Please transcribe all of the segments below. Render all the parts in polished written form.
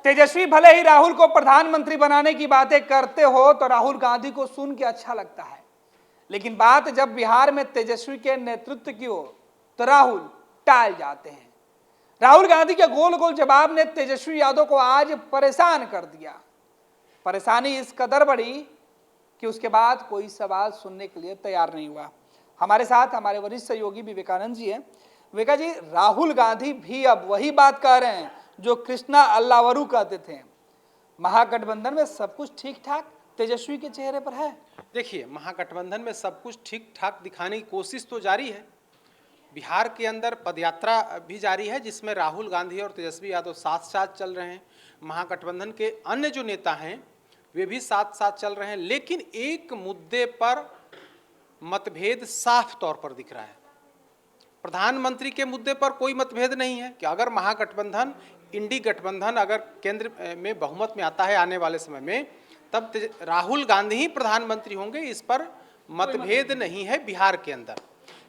तेजस्वी भले ही राहुल को प्रधानमंत्री बनाने की बातें करते हो तो राहुल गांधी को सुन के अच्छा लगता है, लेकिन बात जब बिहार में तेजस्वी के नेतृत्व की हो तो राहुल टाल जाते हैं। राहुल गांधी के गोल गोल जवाब ने तेजस्वी यादव को आज परेशान कर दिया। परेशानी इस कदर बढ़ी कि उसके बाद कोई सवाल सुनने के लिए तैयार नहीं हुआ। हमारे साथ हमारे वरिष्ठ सहयोगी विवेकानंद जी हैं। विवेका जी, राहुल गांधी भी अब वही बात कह रहे हैं जो कृष्णा अल्लावरू कहते थे, महागठबंधन में सब कुछ ठीक ठाक तेजस्वी के चेहरे पर है। देखिए, महागठबंधन में सब कुछ ठीक ठाक दिखाने की कोशिश तो जारी है। बिहार के अंदर पदयात्रा भी जारी है जिसमें राहुल गांधी और तेजस्वी यादव साथ साथ चल रहे हैं। महागठबंधन के अन्य जो नेता हैं वे भी साथ साथ चल रहे हैं, लेकिन एक मुद्दे पर मतभेद साफ तौर पर दिख रहा है। प्रधानमंत्री के मुद्दे पर कोई मतभेद नहीं है कि अगर महागठबंधन, इंडी गठबंधन अगर केंद्र में बहुमत में आता है आने वाले समय में, तब राहुल गांधी ही प्रधानमंत्री होंगे, इस पर मतभेद नहीं है बिहार के अंदर।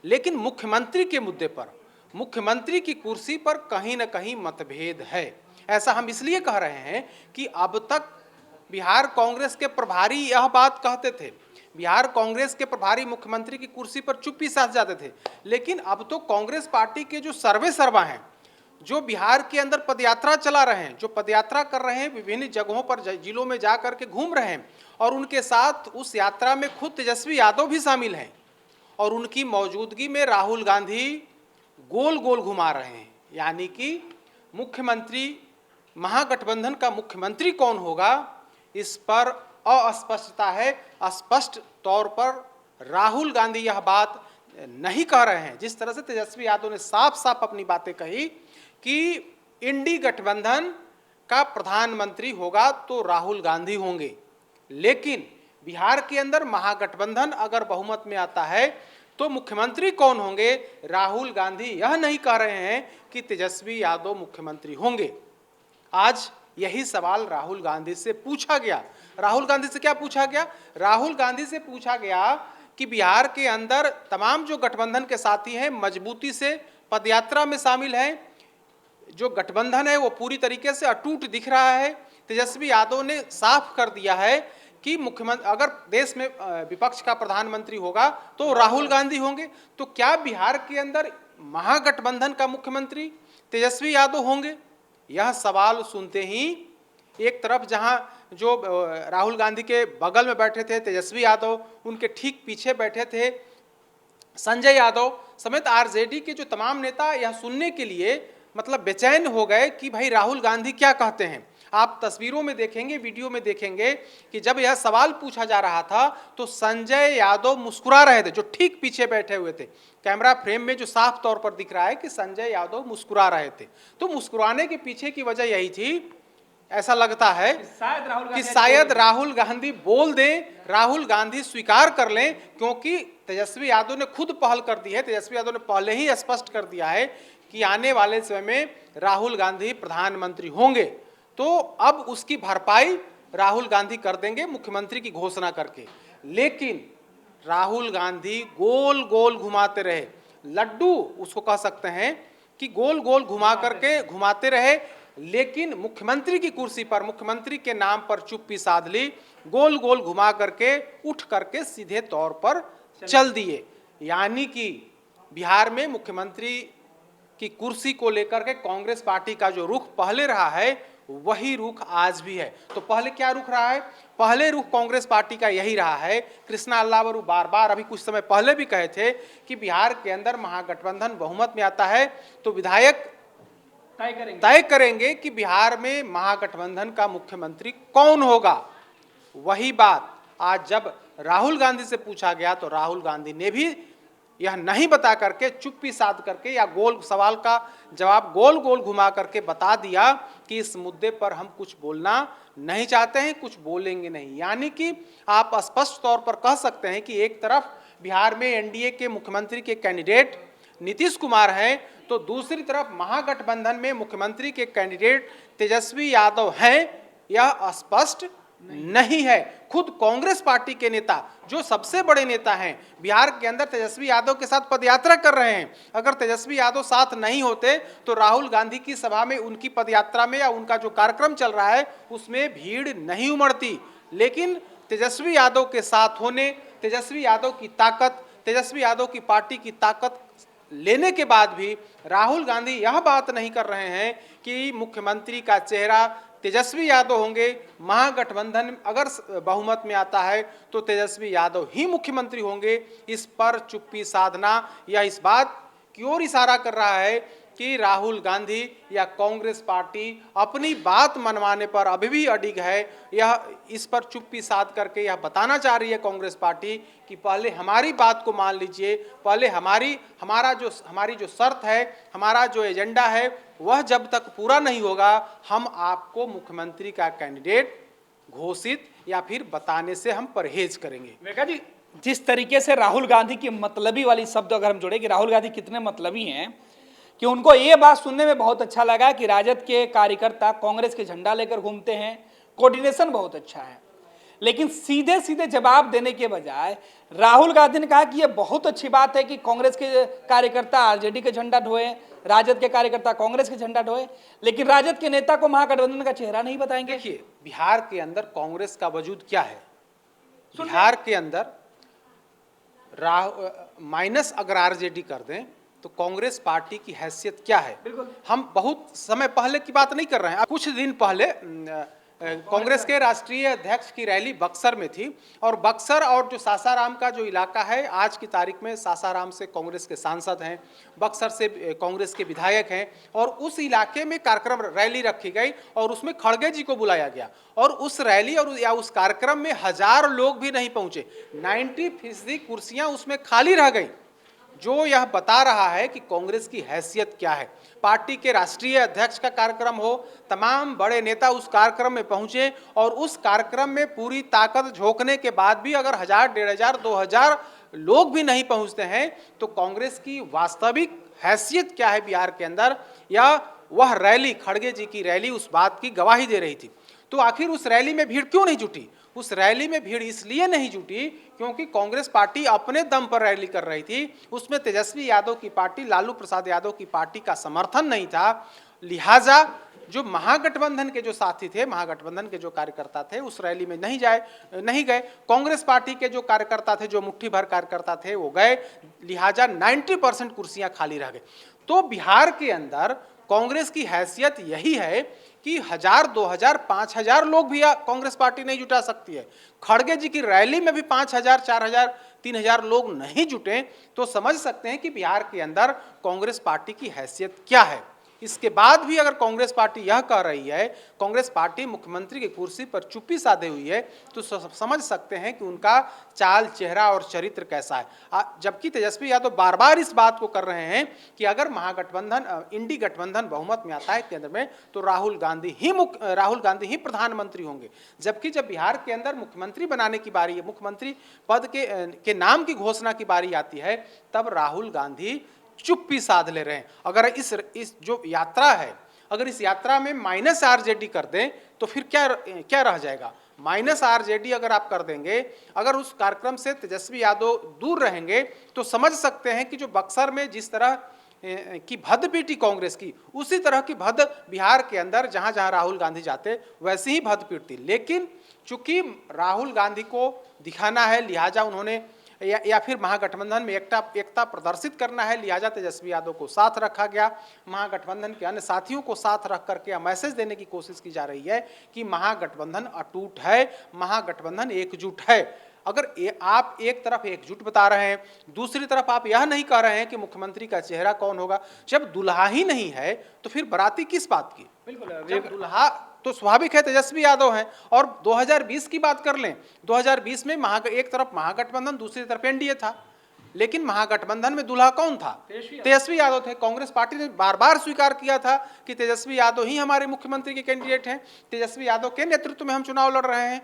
लेकिन मुख्यमंत्री के मुद्दे पर, मुख्यमंत्री की कुर्सी पर कहीं ना कहीं मतभेद है। ऐसा हम इसलिए कह रहे हैं कि अब तक बिहार कांग्रेस के प्रभारी यह बात कहते थे, बिहार कांग्रेस के प्रभारी मुख्यमंत्री की कुर्सी पर चुप्पी साध जाते थे, लेकिन अब तो कांग्रेस पार्टी के जो सर्वे सर्वा हैं, जो बिहार के अंदर पदयात्रा चला रहे हैं, जो पदयात्रा कर रहे हैं, विभिन्न जगहों पर जिलों में जा करके घूम रहे हैं, और उनके साथ उस यात्रा में खुद तेजस्वी यादव भी शामिल हैं, और उनकी मौजूदगी में राहुल गांधी गोल गोल घुमा रहे हैं। यानी कि मुख्यमंत्री, महागठबंधन का मुख्यमंत्री कौन होगा, इस पर अस्पष्टता है। स्पष्ट तौर पर राहुल गांधी यह बात नहीं कह रहे हैं। जिस तरह से तेजस्वी यादव ने साफ साफ अपनी बातें कही कि इंडी गठबंधन का प्रधानमंत्री होगा तो राहुल गांधी होंगे, लेकिन बिहार के अंदर महागठबंधन अगर बहुमत में आता है तो मुख्यमंत्री कौन होंगे, राहुल गांधी यह नहीं कह रहे हैं कि तेजस्वी यादव मुख्यमंत्री होंगे। आज यही सवाल राहुल गांधी से पूछा गया। राहुल गांधी से क्या पूछा गया? राहुल गांधी से पूछा गया कि बिहार के अंदर तमाम जो गठबंधन के साथी हैं मजबूती से पदयात्रा में शामिल हैं, जो गठबंधन है वो पूरी तरीके से अटूट दिख रहा है। तेजस्वी यादव ने साफ कर दिया है कि मुख्यमंत्री, अगर देश में विपक्ष का प्रधानमंत्री होगा तो राहुल गांधी होंगे। तो क्या बिहार के अंदर महागठबंधन का मुख्यमंत्री तेजस्वी यादव होंगे? यह सवाल सुनते ही एक तरफ जहां जो राहुल गांधी के बगल में बैठे थे तेजस्वी यादव, उनके ठीक पीछे बैठे थे संजय यादव समेत आरजेडी के जो तमाम नेता यह सुनने के लिए मतलब बेचैन हो गए कि भाई राहुल गांधी क्या कहते हैं। आप तस्वीरों में देखेंगे, वीडियो में देखेंगे कि जब यह सवाल पूछा जा रहा था तो संजय यादव मुस्कुरा रहे थे, जो ठीक पीछे बैठे हुए थे। कैमरा फ्रेम में जो साफ तौर पर दिख रहा है कि संजय यादव मुस्कुरा रहे थे। तो मुस्कुराने के पीछे की वजह यही थी, ऐसा लगता है कि शायद राहुल गांधी बोल दें, राहुल गांधी स्वीकार कर लें, क्योंकि तेजस्वी यादव ने खुद पहल कर दी है। तेजस्वी यादव ने पहले ही स्पष्ट कर दिया है कि आने वाले समय में राहुल गांधी प्रधानमंत्री होंगे। तो अब उसकी भरपाई राहुल गांधी कर देंगे मुख्यमंत्री की घोषणा करके। लेकिन राहुल गांधी गोल गोल घुमाते रहे, लड्डू उसको कह सकते हैं कि गोल गोल घुमा करके घुमाते रहे, लेकिन मुख्यमंत्री की कुर्सी पर, मुख्यमंत्री के नाम पर चुप्पी साध ली, गोल गोल घुमा करके उठ करके सीधे तौर पर चल दिए। यानी कि बिहार में मुख्यमंत्री की कुर्सी को लेकर के कांग्रेस पार्टी का जो रुख पहले रहा है वही रुख आज भी है। तो पहले क्या रुख रहा है? पहले रुख कांग्रेस पार्टी का यही रहा है। कृष्णा अल्लावरू बार बार अभी कुछ समय पहले भी कहे थे कि बिहार के अंदर महागठबंधन बहुमत में आता है तो विधायक तय करेंगे कि बिहार में महागठबंधन का मुख्यमंत्री कौन होगा। वही बात आज जब राहुल गांधी से पूछा गया तो राहुल गांधी ने भी यह नहीं बता करके चुप्पी साध करके या गोल सवाल का जवाब गोल गोल घुमा करके बता दिया कि इस मुद्दे पर हम कुछ बोलना नहीं चाहते हैं, कुछ बोलेंगे नहीं। यानी कि आप स्पष्ट तौर पर कह सकते हैं कि एक तरफ बिहार में एनडीए के मुख्यमंत्री के कैंडिडेट नीतीश कुमार हैं, तो दूसरी तरफ महागठबंधन में मुख्यमंत्री के कैंडिडेट तेजस्वी यादव हैं। यह स्पष्ट नहीं है। खुद कांग्रेस पार्टी के नेता जो सबसे बड़े नेता हैं बिहार के अंदर तेजस्वी यादव के साथ पदयात्रा कर रहे हैं। अगर तेजस्वी यादव साथ नहीं होते तो राहुल गांधी की सभा में, उनकी पदयात्रा में या उनका जो कार्यक्रम चल रहा है उसमें भीड़ नहीं उमड़ती। लेकिन तेजस्वी यादव के साथ होने, तेजस्वी यादव की ताकत, तेजस्वी यादव की पार्टी की ताकत लेने के बाद भी राहुल गांधी यह बात नहीं कर रहे हैं कि मुख्यमंत्री का चेहरा तेजस्वी यादव होंगे। महागठबंधन अगर बहुमत में आता है तो तेजस्वी यादव ही मुख्यमंत्री होंगे। इस पर चुप्पी साधना या इस बात की ओर इशारा कर रहा है कि राहुल गांधी या कांग्रेस पार्टी अपनी बात मनवाने पर अभी भी अडिग है। यह इस पर चुप्पी साध करके यह बताना चाह रही है कांग्रेस पार्टी कि पहले हमारी बात को मान लीजिए, पहले हमारी जो शर्त है, हमारा जो एजेंडा है वह जब तक पूरा नहीं होगा हम आपको मुख्यमंत्री का कैंडिडेट घोषित या फिर बताने से हम परहेज करेंगे। मेघा जी, जिस तरीके से राहुल गांधी की मतलबी वाली शब्द अगर हम जोड़े कि राहुल गांधी कितने मतलबी हैं कि उनको ये बात सुनने में बहुत अच्छा लगा कि राजद के कार्यकर्ता कांग्रेस के झंडा लेकर घूमते हैं, कोऑर्डिनेशन बहुत अच्छा है। लेकिन सीधे सीधे जवाब देने के बजाय राहुल गांधी ने कहा कि ये बहुत अच्छी बात है कि कांग्रेस के कार्यकर्ता आरजेडी के झंडा ढोए, राजद के कार्यकर्ता कांग्रेस के झंडा ढोए, लेकिन राजद के नेता को महागठबंधन का चेहरा नहीं बताएंगे। देखिए, बिहार के अंदर कांग्रेस का वजूद क्या है। बिहार के अंदर माइनस अगर आरजेडी कर दें तो कांग्रेस पार्टी की हैसियत क्या है। हम बहुत समय पहले की बात नहीं कर रहे हैं। कुछ दिन पहले कांग्रेस के राष्ट्रीय अध्यक्ष की रैली बक्सर में थी और बक्सर और जो सासाराम का जो इलाका है, आज की तारीख में सासाराम से कांग्रेस के सांसद हैं, बक्सर से कांग्रेस के विधायक हैं और उस इलाके में कार्यक्रम रैली रखी गई और उसमें खड़गे जी को बुलाया गया और उस रैली और या उस कार्यक्रम में 1000 लोग भी नहीं पहुंचे। 90% कुर्सियां उसमें खाली रह गई, जो यह बता रहा है कि कांग्रेस की हैसियत क्या है। पार्टी के राष्ट्रीय अध्यक्ष का कार्यक्रम हो, तमाम बड़े नेता उस कार्यक्रम में पहुंचे और उस कार्यक्रम में पूरी ताकत झोंकने के बाद भी अगर 1000, 1500, 2000 लोग भी नहीं पहुंचते हैं तो कांग्रेस की वास्तविक हैसियत क्या है बिहार के अंदर, या वह रैली, खड़गे जी की रैली उस बात की गवाही दे रही थी। तो आखिर उस रैली में भीड़ क्यों नहीं जुटी? उस रैली में भीड़ इसलिए नहीं जुटी क्योंकि कांग्रेस पार्टी अपने दम पर रैली कर रही थी। उसमें तेजस्वी यादव की पार्टी, लालू प्रसाद यादव की पार्टी का समर्थन नहीं था। लिहाजा जो महागठबंधन के जो साथी थे, महागठबंधन के जो कार्यकर्ता थे उस रैली में नहीं गए। कांग्रेस पार्टी के जो कार्यकर्ता थे, जो मुट्ठी भर कार्यकर्ता थे, वो गए। लिहाजा 90% कुर्सियां खाली रह गई। तो बिहार के अंदर कांग्रेस की हैसियत यही है कि 1000, 2000, 5000 लोग भी कांग्रेस पार्टी नहीं जुटा सकती है। खड़गे जी की रैली में भी 5000, 4000, 3000 लोग नहीं जुटे तो समझ सकते हैं कि बिहार के अंदर कांग्रेस पार्टी की हैसियत क्या है। इसके बाद भी अगर कांग्रेस पार्टी यह कह रही है, कांग्रेस पार्टी मुख्यमंत्री की कुर्सी पर चुप्पी साधे हुई है, तो समझ सकते हैं कि उनका चाल, चेहरा और चरित्र कैसा है। जबकि तेजस्वी यादव बार बार इस बात को कर रहे हैं कि अगर महागठबंधन, इंडी गठबंधन बहुमत में आता है केंद्र में तो राहुल गांधी ही प्रधानमंत्री होंगे। जबकि जब बिहार के अंदर मुख्यमंत्री बनाने की बारी है, मुख्यमंत्री पद के नाम की घोषणा की बारी आती है, तब राहुल गांधी चुप्पी साध ले रहे हैं। अगर इस जो यात्रा है, अगर इस यात्रा में माइनस आरजेडी कर दें तो फिर क्या रह जाएगा। माइनस आरजेडी अगर आप कर देंगे, अगर उस कार्यक्रम से तेजस्वी यादव दूर रहेंगे तो समझ सकते हैं कि जो बक्सर में जिस तरह की भद्द पीटी कांग्रेस की, उसी तरह की भद्द बिहार के अंदर जहां जहां राहुल गांधी जाते वैसे ही भद्द पीटती। लेकिन चूंकि राहुल गांधी को दिखाना है, लिहाजा उन्होंने या फिर महागठबंधन में एकता प्रदर्शित करना है, लिहाजा तेजस्वी यादव को साथ रखा गया। महागठबंधन के अन्य साथियों को साथ रख करके मैसेज देने की कोशिश की जा रही है कि महागठबंधन अटूट है, महागठबंधन एकजुट है। अगर आप एक तरफ एकजुट बता रहे हैं, दूसरी तरफ आप यह नहीं कह रहे हैं कि मुख्यमंत्री का चेहरा कौन होगा। जब दुल्हा ही नहीं है तो फिर बाराती किस बात की। बिल्कुल, जब दुल्हा तो स्वाभाविक है तेजस्वी यादव हैं। और 2020 की बात कर लें, 2020 में एक तरफ महागठबंधन, दूसरी तरफ एनडीए था। लेकिन महागठबंधन में दूल्हा कौन था? तेजस्वी यादव थे। कांग्रेस पार्टी ने बार बार स्वीकार किया था कि तेजस्वी यादव ही हमारे मुख्यमंत्री के कैंडिडेट हैं, तेजस्वी यादव के नेतृत्व में हम चुनाव लड़ रहे हैं,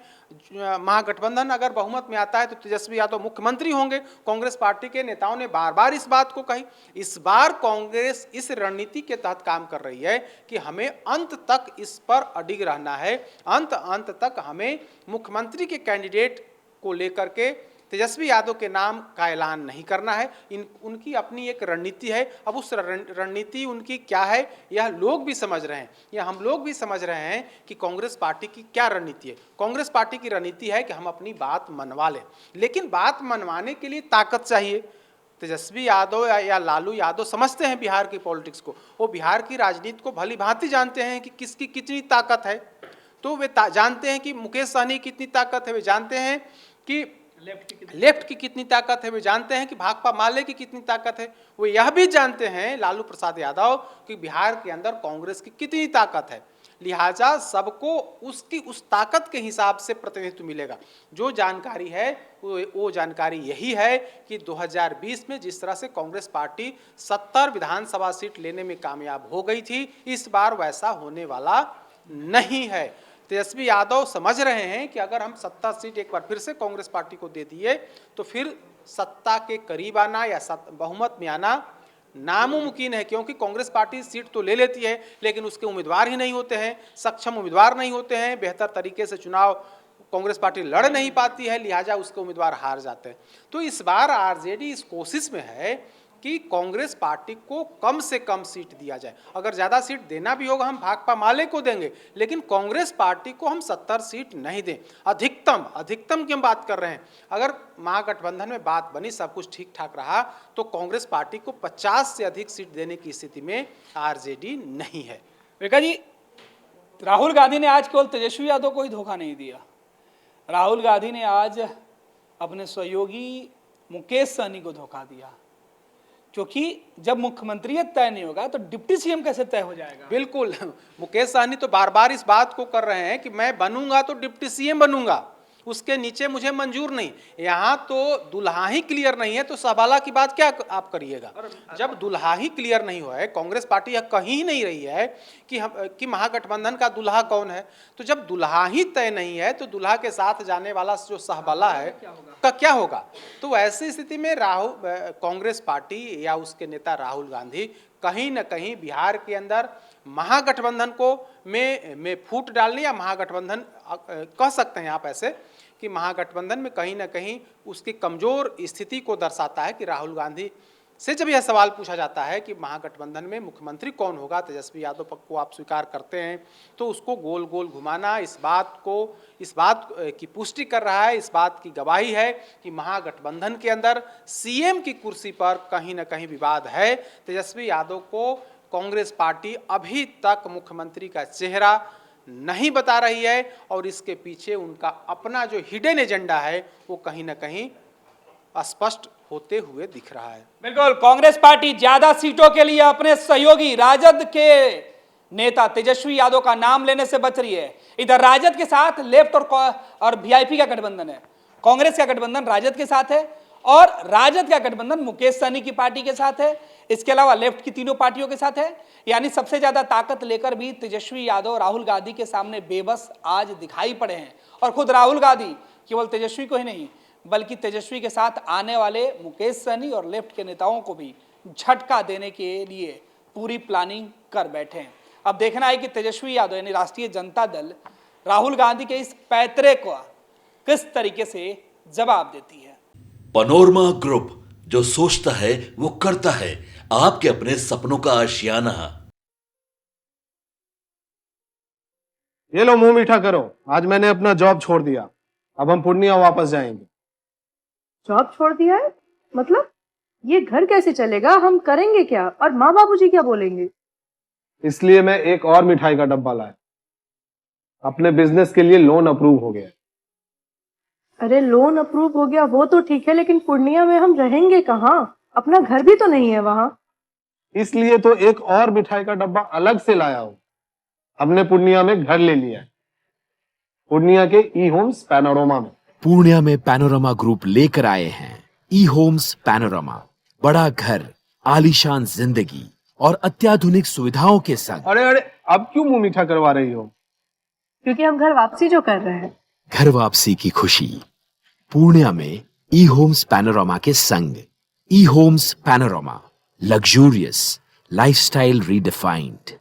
महागठबंधन अगर बहुमत में आता है तो तेजस्वी यादव मुख्यमंत्री होंगे। कांग्रेस पार्टी के नेताओं ने बार बार इस बात को कही। इस बार कांग्रेस इस रणनीति के तहत काम कर रही है कि हमें अंत तक इस पर अडिग रहना है, अंत तक हमें मुख्यमंत्री के कैंडिडेट को लेकर के तेजस्वी यादव के नाम का ऐलान नहीं करना है। उनकी अपनी एक रणनीति है। अब उस रणनीति उनकी क्या है यह लोग भी समझ रहे हैं, या हम लोग भी समझ रहे हैं कि कांग्रेस पार्टी की क्या रणनीति है। कांग्रेस पार्टी की रणनीति है कि हम अपनी बात मनवा लें, लेकिन बात मनवाने के लिए ताकत चाहिए। तेजस्वी यादव या लालू यादव समझते हैं बिहार की पॉलिटिक्स को, वो बिहार की राजनीति को भली भांति जानते हैं कि किसकी कितनी ताकत है। तो वे जानते हैं कि मुकेश सहनी की कितनी ताकत है, वे जानते हैं कि लेफ्ट की कितनी ताकत है, वे जानते हैं कि भाकपा माले की कितनी ताकत है। वो यह भी जानते हैं लालू प्रसाद यादव कि बिहार के अंदर कांग्रेस की कितनी ताकत है। लिहाजा सबको उसकी उस ताकत के हिसाब से प्रतिनिधित्व मिलेगा। जो जानकारी है वो जानकारी यही है कि 2020 में जिस तरह से कांग्रेस पार्टी 70 विधानसभा सीट लेने में कामयाब हो गई थी, इस बार वैसा होने वाला नहीं है। तेजस्वी यादव समझ रहे हैं कि अगर हम 70 सीट एक बार फिर से कांग्रेस पार्टी को दे दिए तो फिर सत्ता के करीब आना या बहुमत में आना नामुमकिन है, क्योंकि कांग्रेस पार्टी सीट तो ले लेती है लेकिन उसके उम्मीदवार ही नहीं होते हैं, सक्षम उम्मीदवार नहीं होते हैं, बेहतर तरीके से चुनाव कांग्रेस पार्टी लड़ नहीं पाती है, लिहाजा उसके उम्मीदवार हार जाते हैं। तो इस बार आरजेडी इस कोशिश में है कि कांग्रेस पार्टी को कम से कम सीट दिया जाए। अगर ज़्यादा सीट देना भी होगा हम भाकपा माले को देंगे, लेकिन कांग्रेस पार्टी को हम 70 सीट नहीं दें। अधिकतम की हम बात कर रहे हैं। अगर महागठबंधन में बात बनी, सब कुछ ठीक ठाक रहा, तो कांग्रेस पार्टी को 50 से अधिक सीट देने की स्थिति में आरजेडी नहीं है। विका जी, राहुल गांधी ने आज केवल तेजस्वी यादव को ही धोखा नहीं दिया, राहुल गांधी ने आज अपने सहयोगी मुकेश सहनी को धोखा दिया, क्योंकि जब मुख्यमंत्री तय नहीं होगा तो डिप्टी सीएम कैसे तय हो जाएगा। बिल्कुल, मुकेश सहनी तो बार बार इस बात को कर रहे हैं कि मैं बनूंगा तो डिप्टी सीएम बनूंगा, उसके नीचे मुझे मंजूर नहीं। यहाँ तो दुल्हा ही क्लियर नहीं है तो सहबाला की बात क्या आप करिएगा। जब दुल्हा ही क्लियर नहीं हुआ है, कांग्रेस पार्टी यह कहीं ही नहीं रही है कि महागठबंधन का दुल्हा कौन है, तो जब दुल्हा ही तय नहीं है तो दुल्हा के साथ जाने वाला जो सहबाला है का क्या होगा। तो ऐसी स्थिति में कांग्रेस पार्टी या उसके नेता राहुल गांधी कहीं न कहीं बिहार के अंदर महागठबंधन को में फूट डालने, या महागठबंधन कह सकते हैं आप ऐसे कि महागठबंधन में कहीं ना कहीं उसकी कमजोर स्थिति को दर्शाता है कि राहुल गांधी से जब यह सवाल पूछा जाता है कि महागठबंधन में मुख्यमंत्री कौन होगा, तेजस्वी यादव को आप स्वीकार करते हैं, तो उसको गोल गोल घुमाना इस बात की पुष्टि कर रहा है, इस बात की गवाही है कि महागठबंधन के अंदर सीएम की कुर्सी पर कहीं ना कहीं विवाद है। तेजस्वी यादव को कांग्रेस पार्टी अभी तक मुख्यमंत्री का चेहरा नहीं बता रही है और इसके पीछे उनका अपना जो हिडन एजेंडा है वो कहीं ना कहीं स्पष्ट होते हुए दिख रहा है। बिल्कुल, कांग्रेस पार्टी ज्यादा सीटों के लिए अपने सहयोगी राजद के नेता तेजस्वी यादव का नाम लेने से बच रही है। इधर राजद के साथ लेफ्ट और वीआईपी का गठबंधन है, कांग्रेस का गठबंधन राजद के साथ है और राजद का गठबंधन मुकेश सहनी की पार्टी के साथ है। इसके अलावा लेफ्ट की तीनों पार्टियों के साथ है। यानी सबसे ज्यादा ताकत लेकर भी तेजस्वी यादव राहुल गांधी के सामने बेबस आज दिखाई पड़े हैं। और खुद राहुल गांधी केवल तेजस्वी को ही नहीं बल्कि तेजस्वी के साथ आने वाले मुकेश सहनी और लेफ्ट के नेताओं को भी झटका देने के लिए पूरी प्लानिंग कर बैठे हैं। अब देखना है कि तेजस्वी यादव यानी राष्ट्रीय जनता दल राहुल गांधी के इस पैतरे को किस तरीके से जवाब देती है। पैनोरमा ग्रुप, जो सोचता है वो करता है, आपके अपने सपनों का आशियाना। ये लो मुंह मीठा करो, आज मैंने अपना जॉब छोड़ दिया, अब हम पूर्णिया वापस जाएंगे। जॉब छोड़ दिया है? मतलब ये घर कैसे चलेगा, हम करेंगे क्या और माँ बाबूजी क्या बोलेंगे? इसलिए मैं एक और मिठाई का डब्बा लाया, अपने बिजनेस के लिए लोन अप्रूव हो गया। अरे लोन अप्रूव हो गया वो तो ठीक है, लेकिन पूर्णिया में हम रहेंगे कहाँ? अपना घर भी तो नहीं है वहां। इसलिए तो एक और मिठाई का डब्बा अलग से लाया हूं। हमने पूर्णिया में घर ले लिया है, पूर्णिया के ई होम्स पैनोरमा में। पूर्णिया में पैनोरमा ग्रुप लेकर आए हैं ई होम्स पैनोरामा, बड़ा घर, आलीशान जिंदगी और अत्याधुनिक सुविधाओं के संग। अरे अरे, अब क्यों मुंह मीठा करवा रही हो? क्योंकि हम घर वापसी जो कर रहे हैं। घर वापसी की खुशी पूर्णिया में ई होम्स पैनोरामा के संग। ई homes panorama, luxurious lifestyle redefined.